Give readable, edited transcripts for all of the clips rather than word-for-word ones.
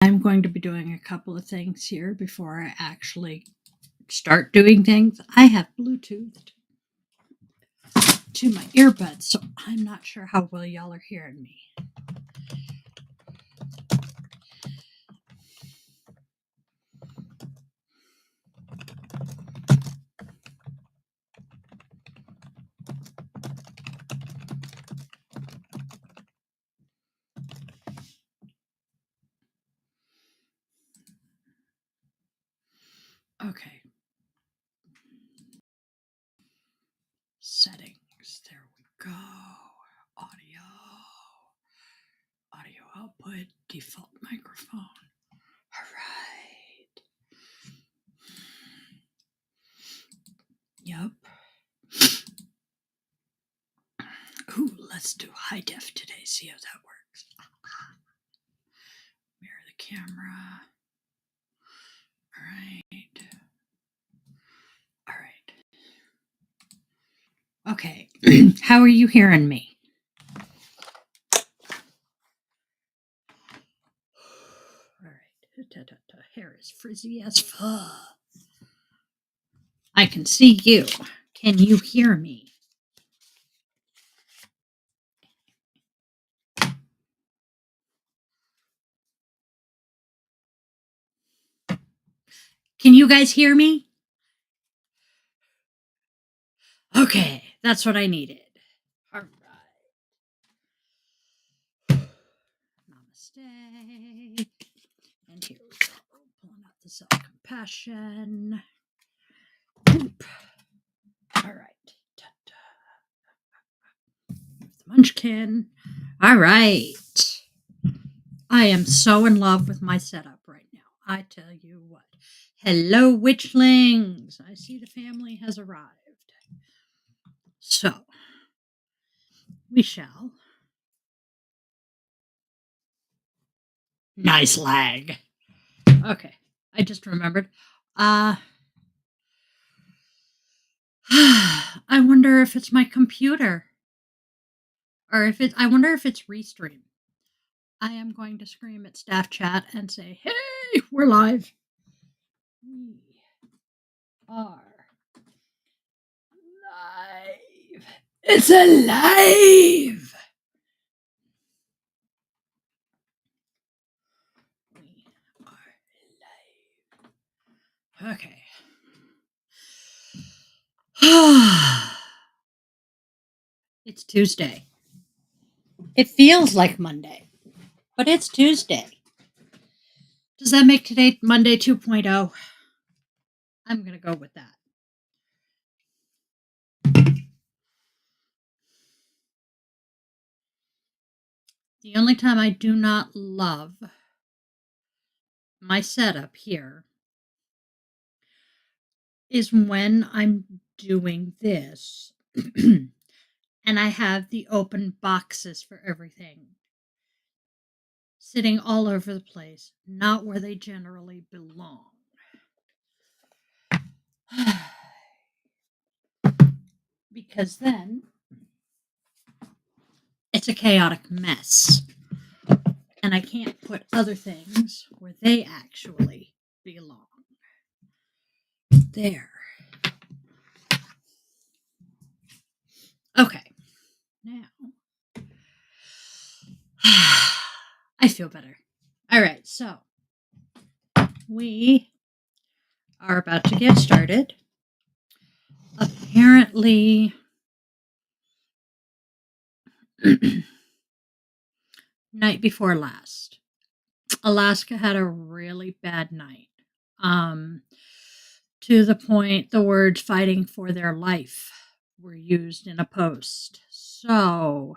I'm going to be doing a couple of things here before I actually start doing things. I have Bluetoothed to my earbuds, so I'm not sure how well y'all are hearing me. Okay. Settings. There we go. Audio. Audio output. Default microphone. All right. Yep. Ooh, let's do high def today. See how that works. Mirror the camera. All right. All right. Okay. How are you hearing me? All right. Hair is frizzy as fuck. I can see you. Can you hear me? Can you guys hear me? Okay, that's what I needed. All right. Namaste. And here we go. Pulling out the self-compassion. Oop. All right. The munchkin. All right. I am so in love with my setup right now. I tell you what. Hello, witchlings. I see the family has arrived. So, we shall. Nice lag. Okay, I just remembered. I wonder if it's my computer. Or if it, I wonder if it's Restream. I am going to scream at staff chat and say, hey, we're live. We are live. It's alive. We are live. Okay. It's Tuesday. It feels like Monday, but it's Tuesday. Does that make today Monday 2.0? I'm going to go with that. The only time I do not love my setup here is when I'm doing this and I have the open boxes for everything sitting all over the place, not where they generally belong. Because then it's a chaotic mess. And I can't put other things where they actually belong. There. Okay. Now, I feel better. All right. So, we are about to get started. Apparently, night before last, Alaska had a really bad night. To the point the words fighting for their life were used in a post. So,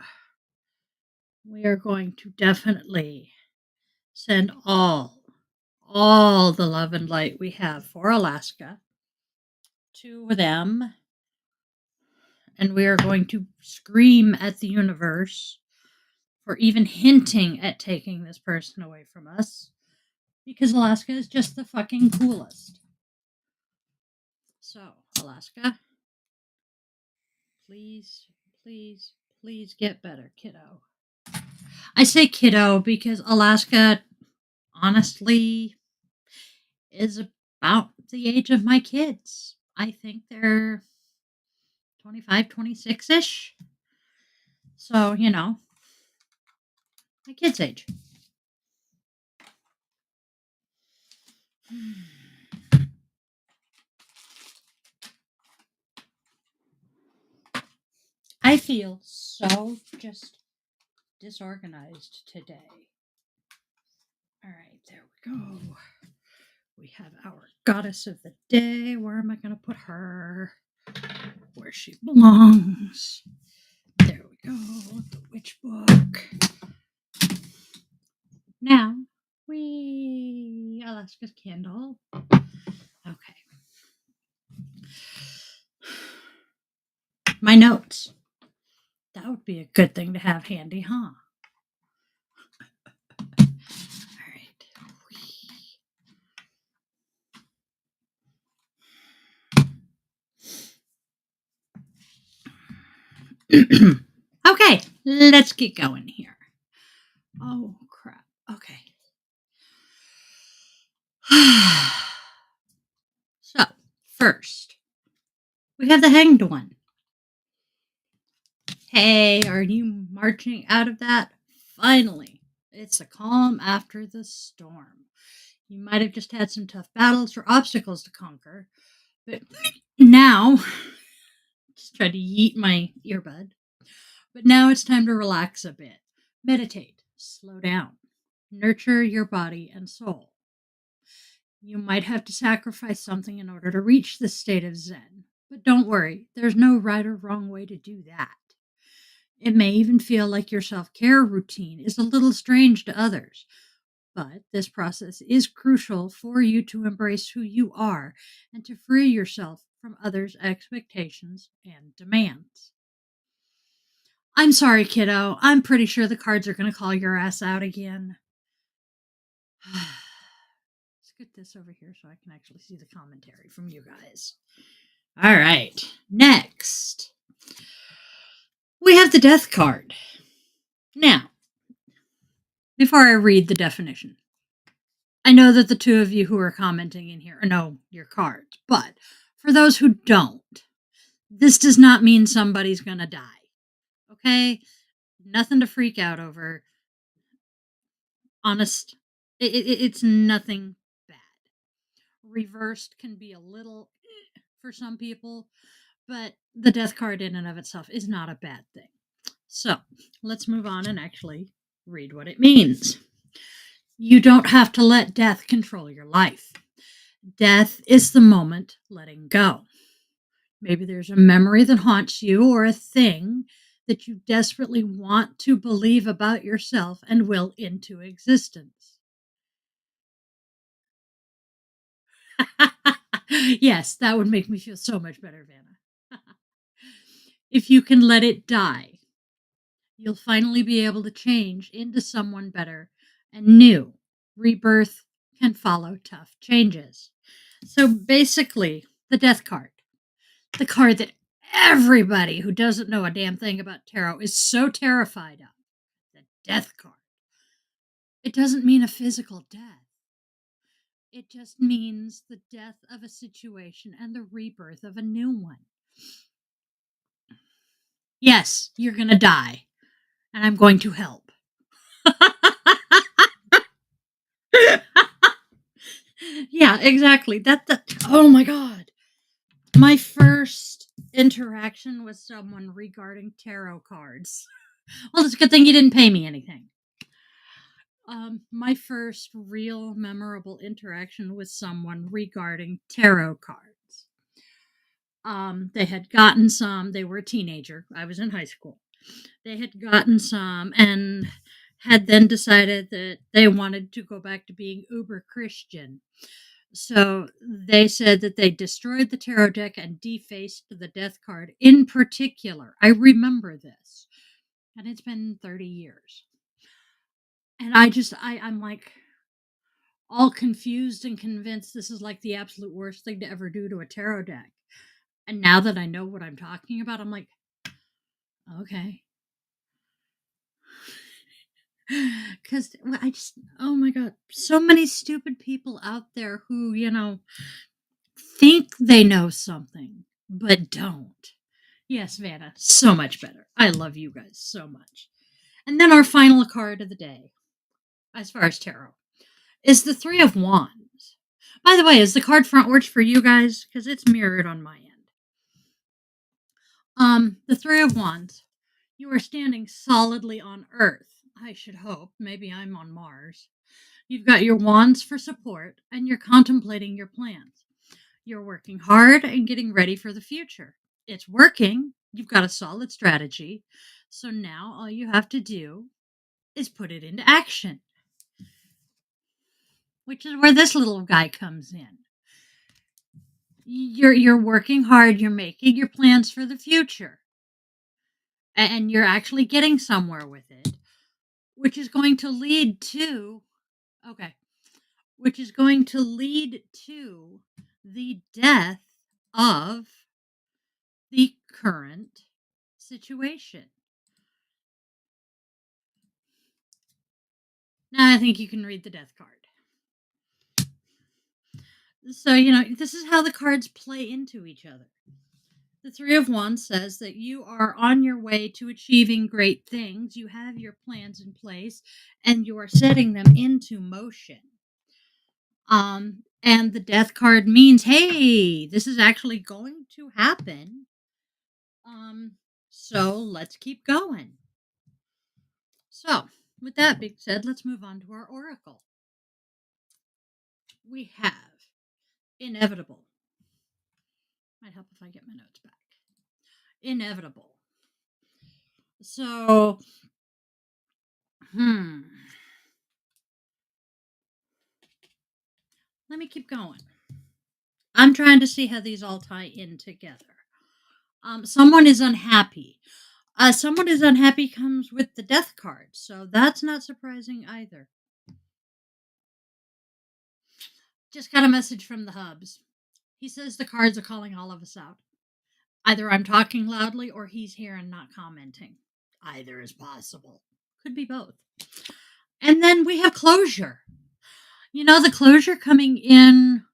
we are going to definitely send all the love and light we have for Alaska to them. And we are going to scream at the universe for even hinting at taking this person away from us. Because Alaska is just the fucking coolest. So, Alaska, please, please, please get better, kiddo. I say kiddo because Alaska honestly is about the age of my kids. I think they're 25, 26 ish. So, my kids' age. I feel so just disorganized today. All right, there we go. We have our goddess of the day. Where am I going to put her? Where she belongs. There we go. The witch book. Now, Alaska's candle. Okay. My notes. That would be a good thing to have handy, huh? All right. Okay, let's get going here. Oh, crap. Okay. So, first, we have the Hanged One. Hey, are you marching out of that? Finally, it's a calm after the storm. You might have just had some tough battles or obstacles to conquer, but now, just try to yeet my earbud, but now it's time to relax a bit. Meditate, slow down, nurture your body and soul. You might have to sacrifice something in order to reach this state of Zen, but don't worry, there's no right or wrong way to do that. It may even feel like your self care routine is a little strange to others, but this process is crucial for you to embrace who you are and to free yourself from others' expectations and demands. I'm sorry, kiddo. I'm pretty sure the cards are going to call your ass out again. Let's get this over here so I can actually see the commentary from you guys. All right. Next, we have the Death card. Now, before I read the definition, I know that the two of you who are commenting in here know your cards, but for those who don't, this does not mean somebody's going to die. Okay? Nothing to freak out over. Honest, it's nothing bad. Reversed can be a little for some people, but the death card in and of itself is not a bad thing. So let's move on and actually read what it means. You don't have to let death control your life. Death is the moment letting go. Maybe there's a memory that haunts you or a thing that you desperately want to believe about yourself and will into existence. Yes, that would make me feel so much better, Vanna. If you can let it die, you'll finally be able to change into someone better and new. Rebirth can follow tough changes. So basically, the death card, the card that everybody who doesn't know a damn thing about tarot is so terrified of, the death card. It doesn't mean a physical death. It just means the death of a situation and the rebirth of a new one. Yes, you're going to die, and I'm going to help. Yeah, exactly. Oh my God. My first interaction with someone regarding tarot cards. Well, it's a good thing you didn't pay me anything. My first real memorable interaction with someone regarding tarot cards. They had gotten some, they were a teenager. I was in high school. They had gotten some and had then decided that they wanted to go back to being uber Christian. So they said that they destroyed the tarot deck and defaced the death card in particular. I remember this. And it's been 30 years. And I'm like all confused and convinced this is like the absolute worst thing to ever do to a tarot deck. And now that I know what I'm talking about, I'm like, okay. Because I just, oh my God, so many stupid people out there who, think they know something, but don't. Yes, Vanna, so much better. I love you guys so much. And then our final card of the day, as far as tarot, is the Three of Wands. By the way, is the card front works for you guys? Because it's mirrored on my end. The Three of Wands. You are standing solidly on Earth. I should hope. Maybe I'm on Mars. You've got your wands for support, and you're contemplating your plans. You're working hard and getting ready for the future. It's working. You've got a solid strategy. So now all you have to do is put it into action, which is where this little guy comes in. You're working hard, you're making your plans for the future. And you're actually getting somewhere with it, which is going to lead to okay, which is going to lead to the death of the current situation. Now I think you can read the death card. So, this is how the cards play into each other. The Three of Wands says that you are on your way to achieving great things. You have your plans in place and you are setting them into motion. And the death card means, hey, this is actually going to happen. So let's keep going. So, with that being said, let's move on to our oracle. We have inevitable. Might help if I get my notes back. Inevitable. So, let me keep going. I'm trying to see how these all tie in together. Someone is unhappy. Someone is unhappy comes with the death card, so that's not surprising either. Just got a message from the hubs. He says the cards are calling all of us out. Either I'm talking loudly or he's here and not commenting. Either is possible. Could be both. And then we have closure. The closure coming in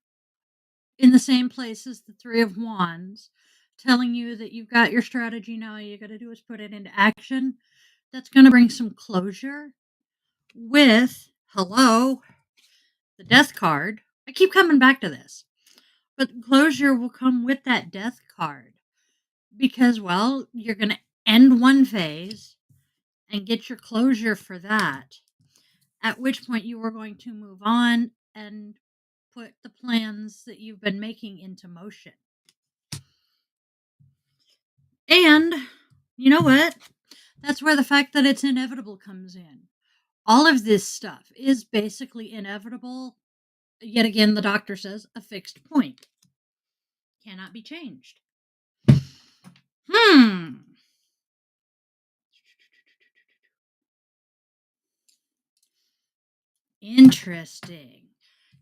the same place as the Three of Wands, telling you that you've got your strategy now. All you got to do is put it into action. That's going to bring some closure with, hello, the death card. I keep coming back to this. But closure will come with that death card because, well, you're going to end one phase and get your closure for that, at which point you are going to move on and put the plans that you've been making into motion. And you know what? That's where the fact that it's inevitable comes in. All of this stuff is basically inevitable. Yet again, the doctor says a fixed point cannot be changed. Interesting.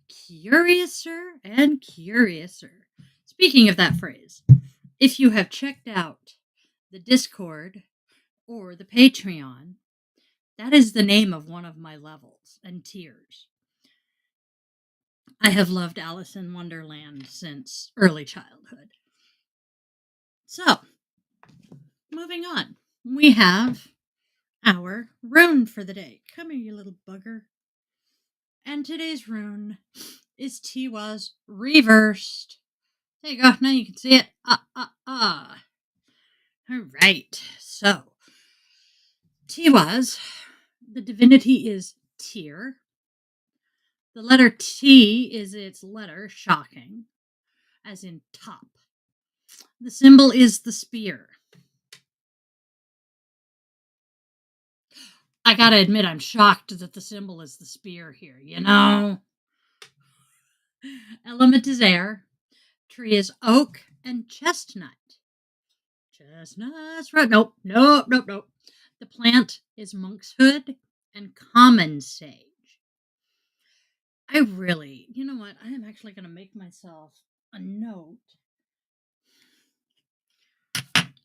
Curiouser and curiouser. Speaking of that phrase, if you have checked out the Discord or the Patreon, that is the name of one of my levels and tiers. I have loved Alice in Wonderland since early childhood. So, moving on. We have our rune for the day. Come here, you little bugger. And today's rune is Tiwa's reversed. There you go. Now you can see it. All right. So, Tiwa's, the divinity is Tyr. The letter T is its letter, shocking, as in top. The symbol is the spear. I gotta admit, I'm shocked that the symbol is the spear here, Element is air. Tree is oak and chestnut. Chestnuts, right? Nope. The plant is monkshood and common sage. I really, you know what? I am actually going to make myself a note.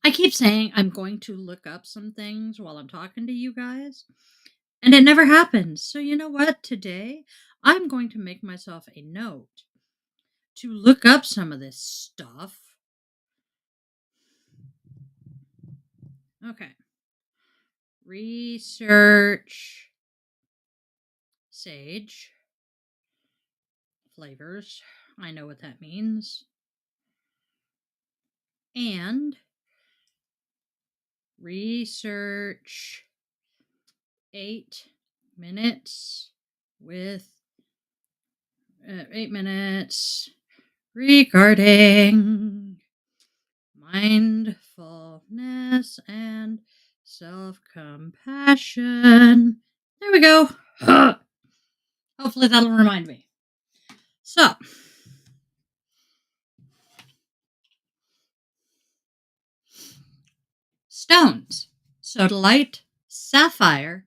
I keep saying I'm going to look up some things while I'm talking to you guys. And it never happens. So, you know what? Today, I'm going to make myself a note to look up some of this stuff. Okay. Research sage flavors. I know what that means. And research 8 minutes with 8 minutes regarding mindfulness and self-compassion. There we go. Hopefully that'll remind me. So, stones: sodalite, sapphire,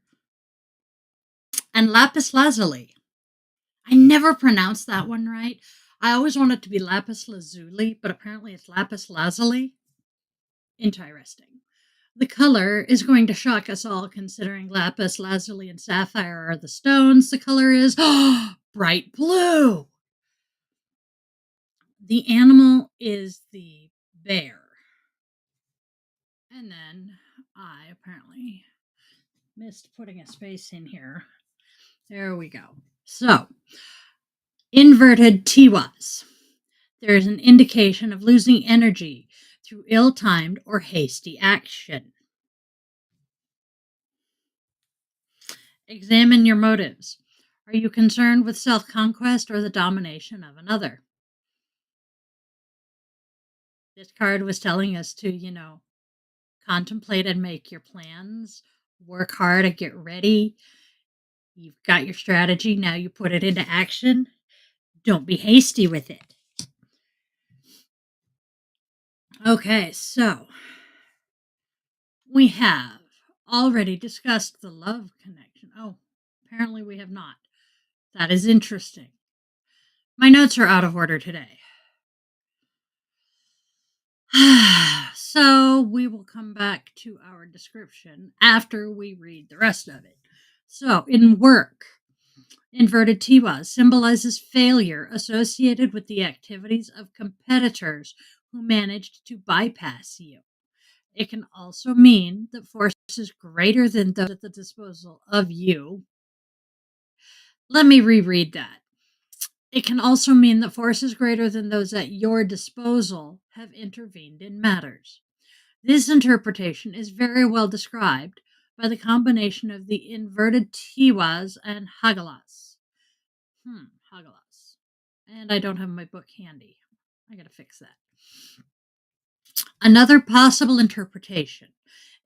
and lapis lazuli. I never pronounced that one right. I always want it to be lapis lazuli, but apparently it's lapis lazuli. Interesting. The color is going to shock us all, considering lapis lazuli and sapphire are the stones. The color is bright blue. The animal is the bear. And then I apparently missed putting a space in here. There we go. So, inverted tiwas. There is an indication of losing energy through ill-timed or hasty action. Examine your motives. Are you concerned with self-conquest or the domination of another? This card was telling us to, contemplate and make your plans, work hard and get ready. You've got your strategy, now you put it into action. Don't be hasty with it. Okay, so we have already discussed the love connection. Oh, apparently we have not. That is interesting. My notes are out of order today. So we will come back to our description after we read the rest of it. So, in work, inverted tiwas symbolizes failure associated with the activities of competitors who managed to bypass you. It can also mean that forces greater than those at the disposal of you. Let me reread that. It can also mean that forces greater than those at your disposal have intervened in matters. This interpretation is very well described by the combination of the inverted tiwas and hagalas. Hagalas. And I don't have my book handy. I gotta fix that. Another possible interpretation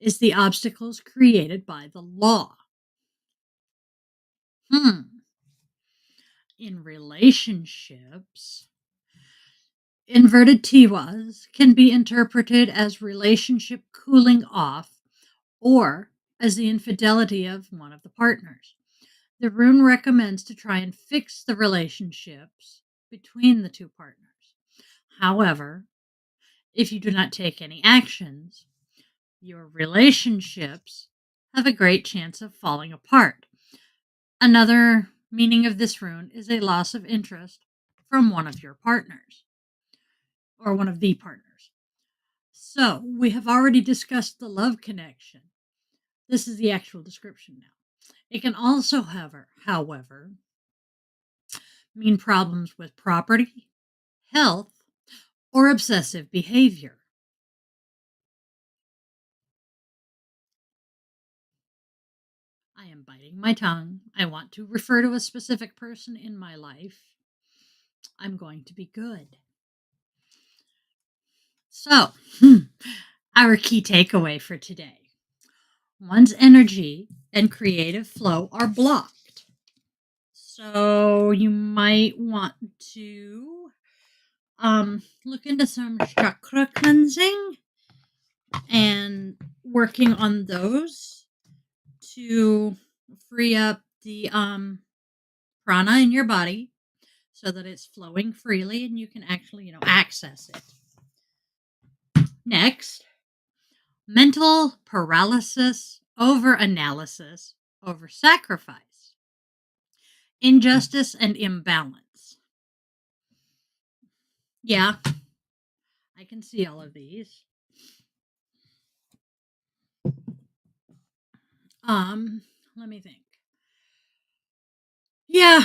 is the obstacles created by the law. In relationships, inverted tiwas can be interpreted as relationship cooling off or as the infidelity of one of the partners. The rune recommends to try and fix the relationships between the two partners. However, if you do not take any actions, your relationships have a great chance of falling apart. Another meaning of this rune is a loss of interest from one of your partners or one of the partners. So, we have already discussed the love connection. This is the actual description now. It can also, however, mean problems with property, health, or obsessive behavior. I am biting my tongue. I want to refer to a specific person in my life. I'm going to be good. So, our key takeaway for today: one's energy and creative flow are blocked. So, you might want to look into some chakra cleansing and working on those to free up the prana in your body so that it's flowing freely and you can actually, access it. Next, mental paralysis, overanalysis, over sacrifice, injustice, and imbalance. Yeah, I can see all of these. Let me think. Yeah,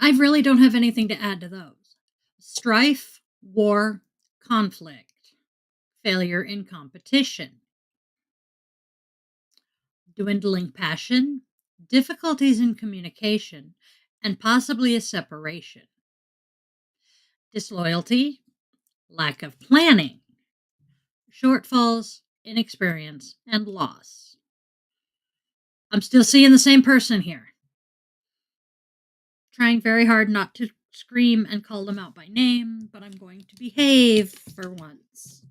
I really don't have anything to add to those. Strife, war, conflict, failure in competition, dwindling passion, difficulties in communication, and possibly a separation, disloyalty, lack of planning, shortfalls, inexperience, and loss. I'm still seeing the same person here. Trying very hard not to scream and call them out by name, but I'm going to behave for once.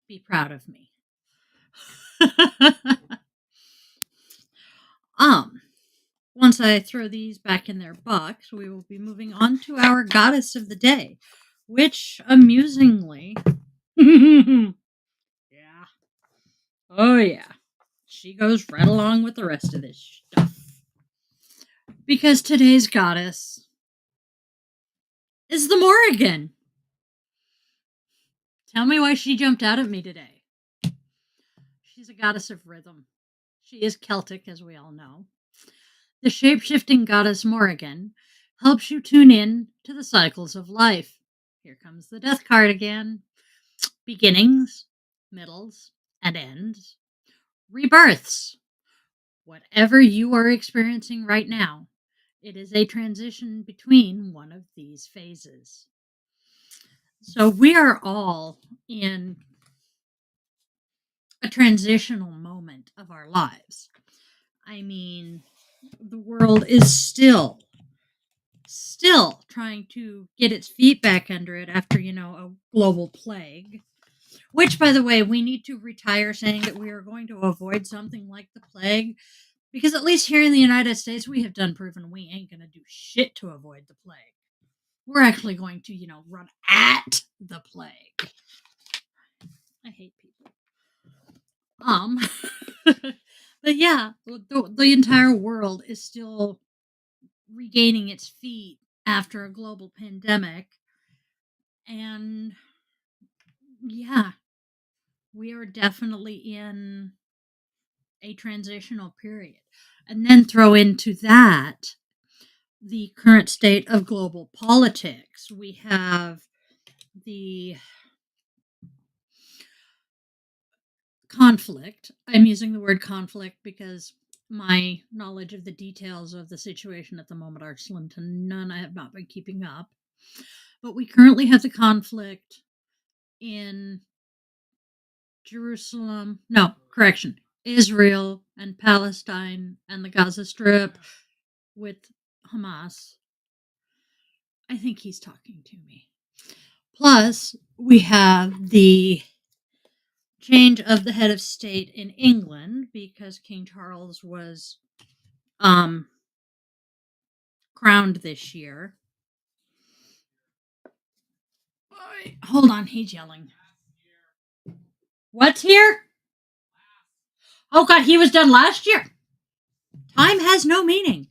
Be proud of me. um, Once I throw these back in their box, we will be moving on to our goddess of the day, which amusingly, yeah, oh yeah, she goes right along with the rest of this stuff. Because today's goddess is the Morrigan. Tell me why she jumped out at me today. She's a goddess of rhythm. She is Celtic, as we all know. The shape-shifting goddess Morrigan helps you tune in to the cycles of life. Here comes the death card again. Beginnings, middles, and ends. Rebirths. Whatever you are experiencing right now, it is a transition between one of these phases. So we are all in a transitional moment of our lives. I mean, the world is still trying to get its feet back under it after, a global plague. Which, by the way, we need to retire saying that we are going to avoid something like the plague, because at least here in the United States, we have done proven we ain't going to do shit to avoid the plague. We're actually going to, run at the plague. I hate people. But yeah, the entire world is still regaining its feet after a global pandemic. And yeah, we are definitely in a transitional period. And then throw into that the current state of global politics. We have the conflict. I'm using the word conflict because my knowledge of the details of the situation at the moment are slim to none. I have not been keeping up. But we currently have the conflict in Jerusalem. No, correction. Israel and Palestine and the Gaza Strip with Hamas. I think he's talking to me. Plus, we have the change of the head of state in England because King Charles was crowned this year. Hold on, he's yelling. What's here? Oh God, he was done last year. Time has no meaning.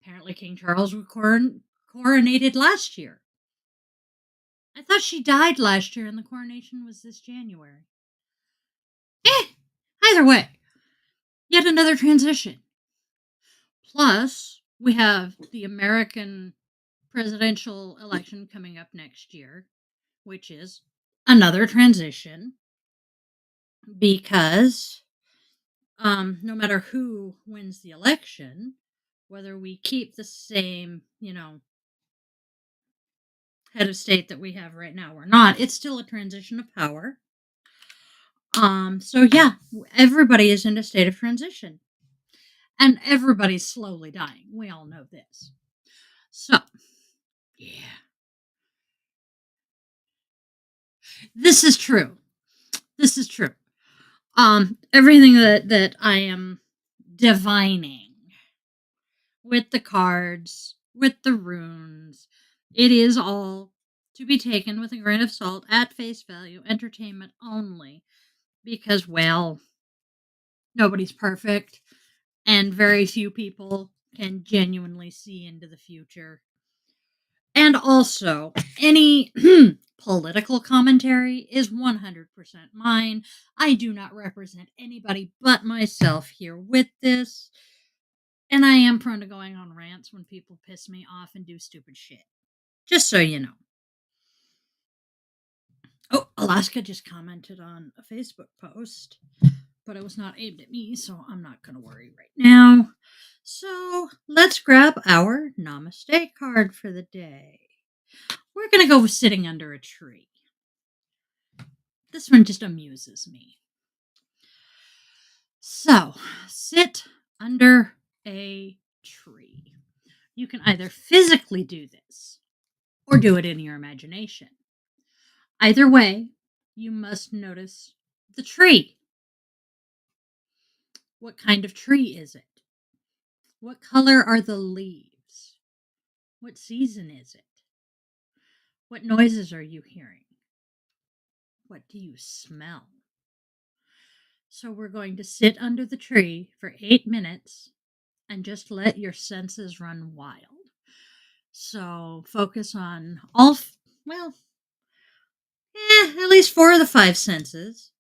Apparently, King Charles was coronated last year. I thought she died last year and the coronation was this January. Either way, yet another transition. Plus, we have the American presidential election coming up next year, which is another transition because no matter who wins the election, whether we keep the same, head of state that we have right now or not, it's still a transition of power. So yeah, everybody is in a state of transition. And everybody's slowly dying. We all know this. So, yeah. This is true. This is true. Everything that I am divining with the cards, with the runes, it is all to be taken with a grain of salt at face value, entertainment only, because, well, nobody's perfect. And very few people can genuinely see into the future. And also, any political commentary is 100% mine. I do not represent anybody but myself here with this. And I am prone to going on rants when people piss me off and do stupid shit. Just so you know. Oh, Alaska just commented on a Facebook post, but it was not aimed at me, so I'm not going to worry right now. So let's grab our Namaste card for the day. We're going to go sitting under a tree. This one just amuses me. So, sit under a tree. You can either physically do this or do it in your imagination. Either way, you must notice the tree. What kind of tree is it? What color are the leaves? What season is it? What noises are you hearing? What do you smell? So we're going to sit under the tree for 8 minutes and just let your senses run wild. So focus on at least 4 of the 5 senses.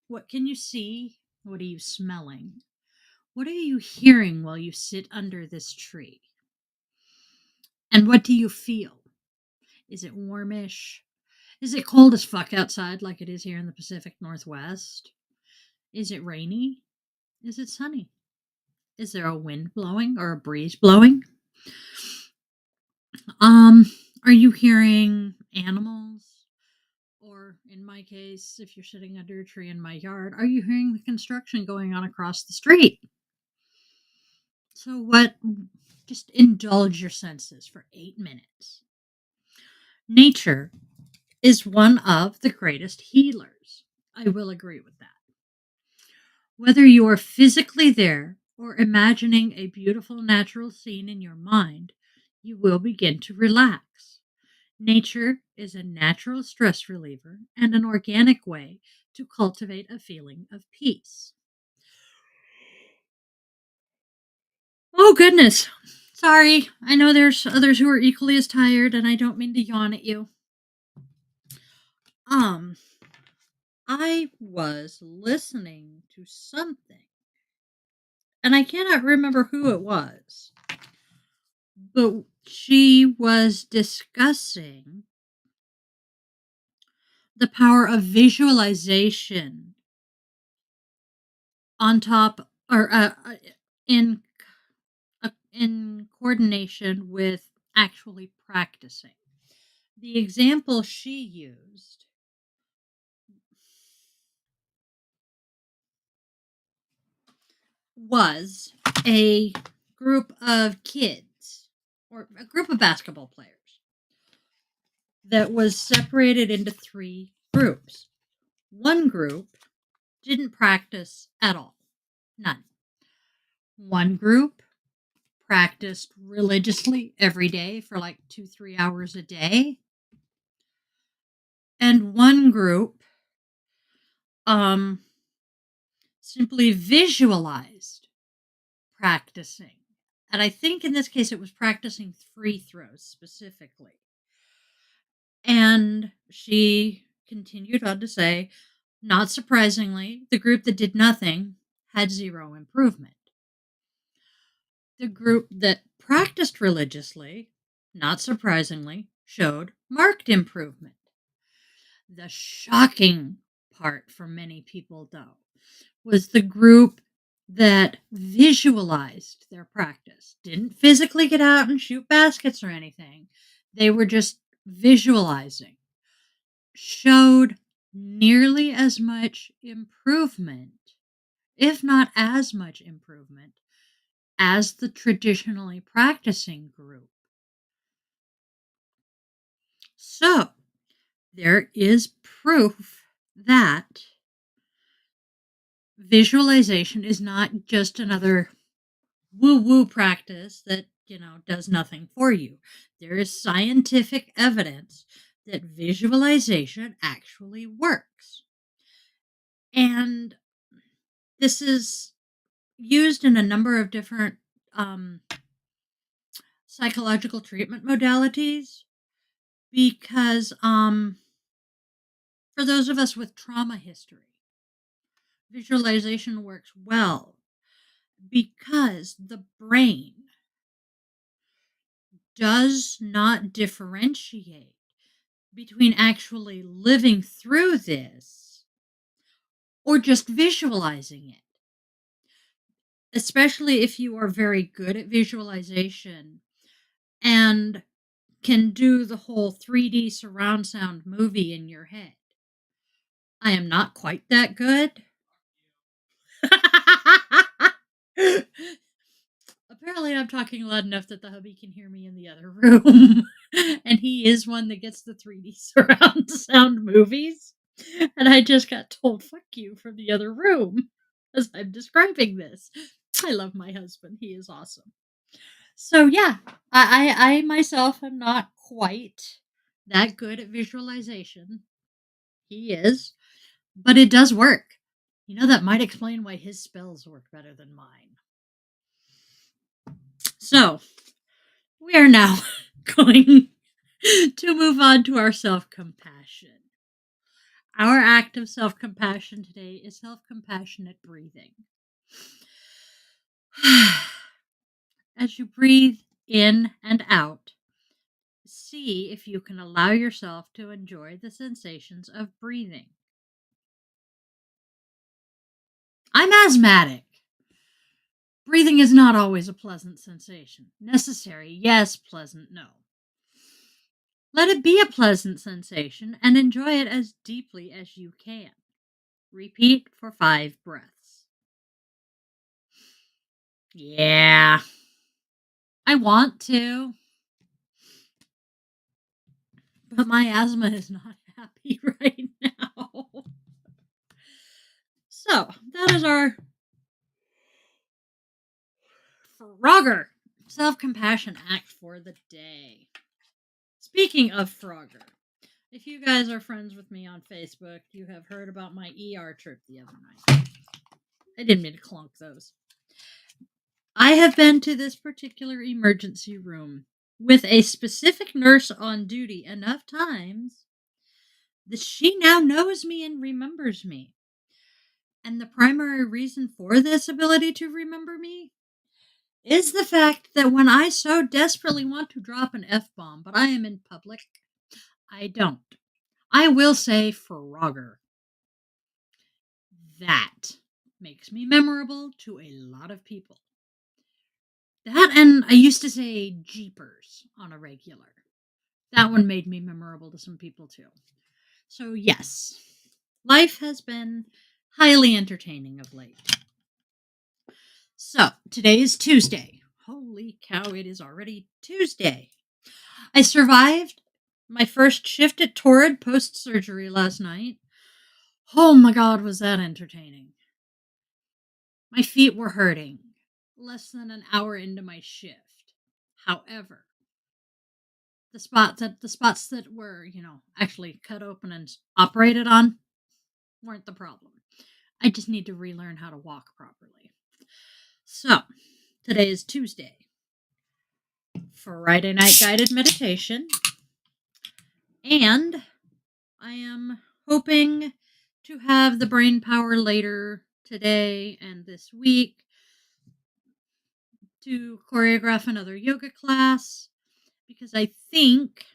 What can you see? What are you smelling? What are you hearing while you sit under this tree? And what do you feel? Is it warmish? Is it cold as fuck outside like it is here in the Pacific Northwest? Is it rainy? Is it sunny? Is there a wind blowing or a breeze blowing? Are you hearing animals? Or in my case, if you're sitting under a tree in my yard, are you hearing the construction going on across the street? So just indulge your senses for 8 minutes. Nature is one of the greatest healers. I will agree with that. Whether you are physically there or imagining a beautiful natural scene in your mind, you will begin to relax. Nature is a natural stress reliever and an organic way to cultivate a feeling of peace. Oh, goodness. Sorry. I know there's others who are equally as tired, and I don't mean to yawn at you. I was listening to something, and I cannot remember who it was, but she was discussing the power of visualization on top or in in coordination with actually practicing. The example she used was a group of kids or a group of basketball players that was separated into 3 groups. One group didn't practice at all. None. One group practiced religiously every day for like 2-3 hours a day. And one group simply visualized practicing. And I think in this case it was practicing free throws specifically. And she continued on to say, not surprisingly, the group that did nothing had 0 improvement. The group that practiced religiously, not surprisingly, showed marked improvement. The shocking part for many people, though, was the group that visualized their practice, didn't physically get out and shoot baskets or anything. They were just visualizing, showed nearly as much improvement, if not as much improvement, as the traditionally practicing group. So, there is proof that visualization is not just another woo-woo practice that, does nothing for you. There is scientific evidence that visualization actually works. And this is, used in a number of different um, psychological treatment modalities because for those of us with trauma history, visualization works well because the brain does not differentiate between actually living through this or just visualizing it. Especially if you are very good at visualization and can do the whole 3D surround sound movie in your head. I am not quite that good. Apparently, I'm talking loud enough that the hubby can hear me in the other room. And he is one that gets the 3D surround sound movies. And I just got told, fuck you, from the other room as I'm describing this. I love my husband. He is awesome. So, yeah, I myself am not quite that good at visualization. He is, but it does work. You know, that might explain why his spells work better than mine. So, we are now going to move on to our self compassion. Our act of self compassion today is self compassionate breathing. As you breathe in and out, see if you can allow yourself to enjoy the sensations of breathing. I'm asthmatic. Breathing is not always a pleasant sensation. Necessary, yes. Pleasant, no. Let it be a pleasant sensation and enjoy it as deeply as you can. Repeat for 5 breaths. Yeah, I want to, but my asthma is not happy right now. So, that is our Frogger self compassion act for the day. Speaking of Frogger, if you guys are friends with me on Facebook, you have heard about my ER trip the other night. I didn't mean to clunk those. I have been to this particular emergency room with a specific nurse on duty enough times that she now knows me and remembers me. And the primary reason for this ability to remember me is the fact that when I so desperately want to drop an F-bomb, but I am in public, I don't. I will say Frogger. That makes me memorable to a lot of people. That, and I used to say Jeepers on a regular. That one made me memorable to some people too. So, yes, life has been highly entertaining of late. So, today is Tuesday. Holy cow, it is already Tuesday. I survived my first shift at Torrid post surgery last night. Oh my god, was that entertaining! My feet were hurting less than an hour into my shift. However, the spots that were, actually cut open and operated on weren't the problem. I just need to relearn how to walk properly. So, today is Tuesday. Friday night guided meditation. And I am hoping to have the brain power later today and this week to choreograph another yoga class because I think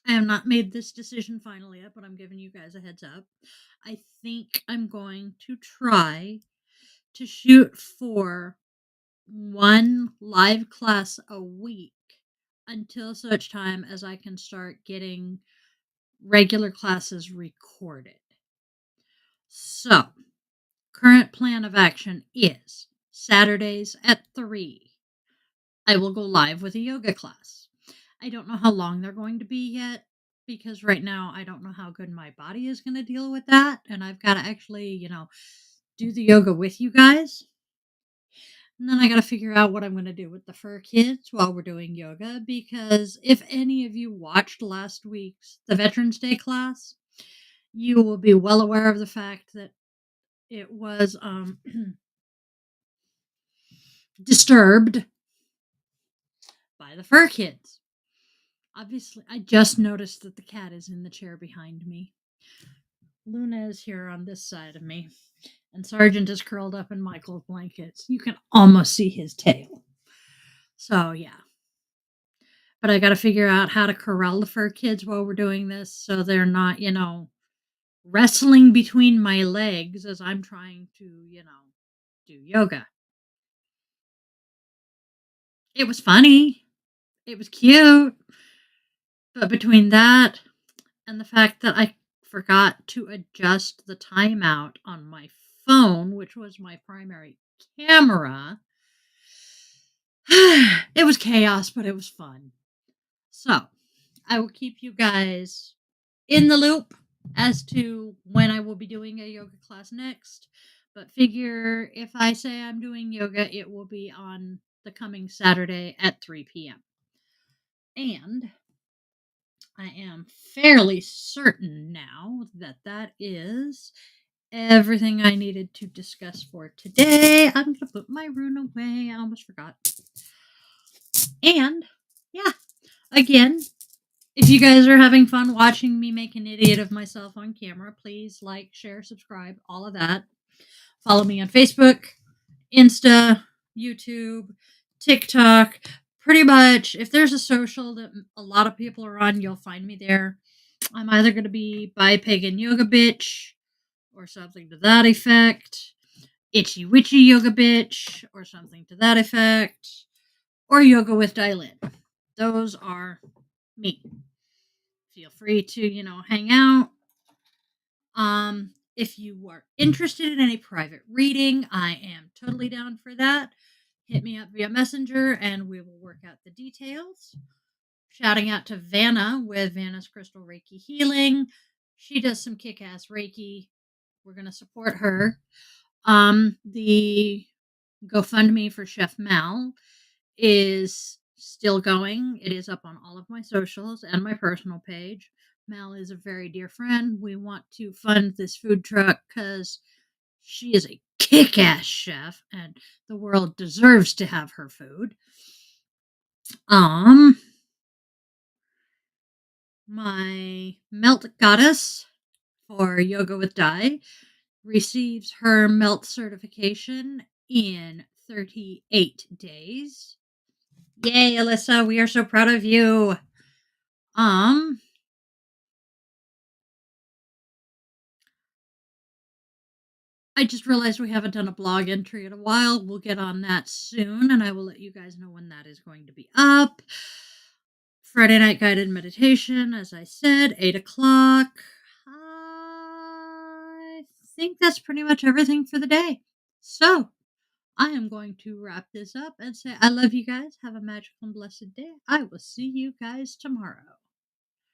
I have not made this decision final yet, but I'm giving you guys a heads up. I think I'm going to try to shoot for one live class a week until such time as I can start getting regular classes recorded. So, current plan of action is Saturdays at 3. I will go live with a yoga class. I don't know how long they're going to be yet because right now I don't know how good my body is going to deal with that. And I've got to actually, do the yoga with you guys. And then I got to figure out what I'm going to do with the fur kids while we're doing yoga. Because if any of you watched last week's the Veterans Day class, you will be well aware of the fact that it was disturbed by the fur kids. Obviously, I just noticed that the cat is in the chair behind me. Luna is here on this side of me, and Sergeant is curled up in Michael's blankets. You can almost see his tail. So, yeah. But I got to figure out how to corral the fur kids while we're doing this so they're not, wrestling between my legs as I'm trying to, do yoga. It was funny. It was cute. But between that and the fact that I forgot to adjust the timeout on my phone, which was my primary camera, it was chaos, but it was fun. So, I will keep you guys in the loop as to when I will be doing a yoga class next. But figure if I say I'm doing yoga, it will be on the coming Saturday at 3 p.m. And I am fairly certain now that that is everything I needed to discuss for today. I'm going to put my rune away. I almost forgot. And yeah, again, if you guys are having fun watching me make an idiot of myself on camera, please like, share, subscribe, all of that. Follow me on Facebook, Insta, YouTube, TikTok. Pretty much, if there's a social that a lot of people are on, you'll find me there. I'm either going to be Bi Pagan Yoga Bitch or something to that effect, Itchy Witchy Yoga Bitch or something to that effect, or Yoga with Dylan. Those are me. Feel free to, hang out. If you are interested in any private reading, I am totally down for that. Hit me up via Messenger and we will work out the details. Shouting out to Vanna with Vanna's Crystal Reiki Healing. She does some kick-ass Reiki. We're going to support her. The GoFundMe for Chef Mal is still going. It is up on all of my socials and my personal page. Mal is a very dear friend. We want to fund this food truck because she is a kick-ass chef and the world deserves to have her food. My melt goddess for Yoga with Dai receives her melt certification in 38 days. Yay, Alyssa, we are so proud of you. I just realized we haven't done a blog entry in a while. We'll get on that soon, and I will let you guys know when that is going to be up. Friday night guided meditation, as I said, 8 o'clock. I think that's pretty much everything for the day. So, I am going to wrap this up and say I love you guys. Have a magical and blessed day. I will see you guys tomorrow.